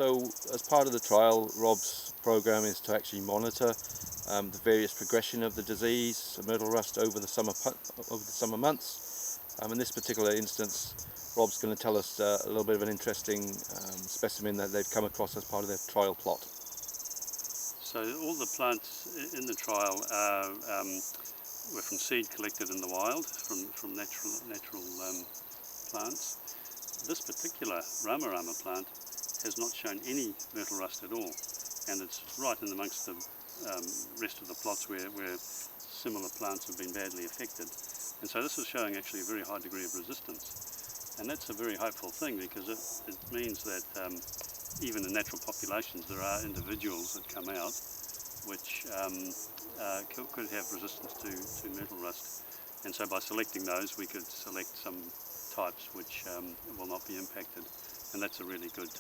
So as part of the trial, Rob's program is to actually monitor the various progression of the disease, myrtle rust, over the summer months. In this particular instance, Rob's going to tell us a little bit of an interesting specimen that they've come across as part of their trial plot. So all the plants in the trial were from seed collected in the wild, from natural plants. This particular Rama plant has not shown any myrtle rust at all, and it's right in amongst the rest of the plots where similar plants have been badly affected. And so this is showing actually a very high degree of resistance, and that's a very hopeful thing, because it means that even in natural populations there are individuals that come out which could have resistance to myrtle rust, and so by selecting those we could select some types which will not be impacted, and that's a really good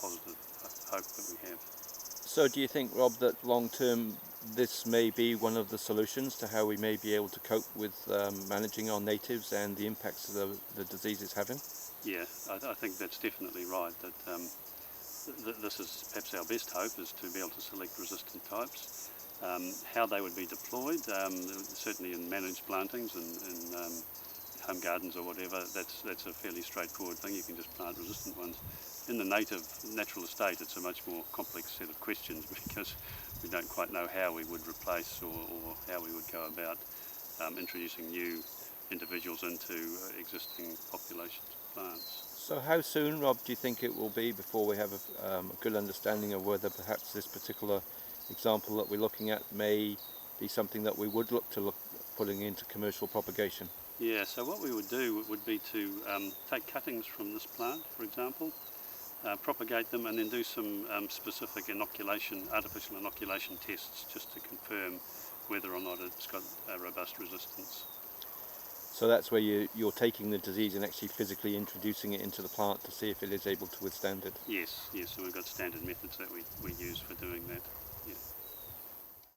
positive hope that we have. So do you think, Rob, that long term this may be one of the solutions to how we may be able to cope with managing our natives and the impacts the disease is having? Yeah, I think that's definitely right, that this is perhaps our best hope, is to be able to select resistant types. How they would be deployed, certainly in managed plantings and in home gardens or whatever, that's a fairly straightforward thing. You can just plant resistant ones. In the natural estate, it's a much more complex set of questions, because we don't quite know how we would replace or how we would go about introducing new individuals into existing populations of plants. So how soon, Rob, do you think it will be before we have a good understanding of whether perhaps this particular example that we're looking at may be something that we would look putting into commercial propagation? Yeah, so what we would do would be to take cuttings from this plant, for example, propagate them, and then do some specific artificial inoculation tests, just to confirm whether or not it's got a robust resistance. So that's where you're taking the disease and actually physically introducing it into the plant to see if it is able to withstand it? Yes, so we've got standard methods that we use for doing that.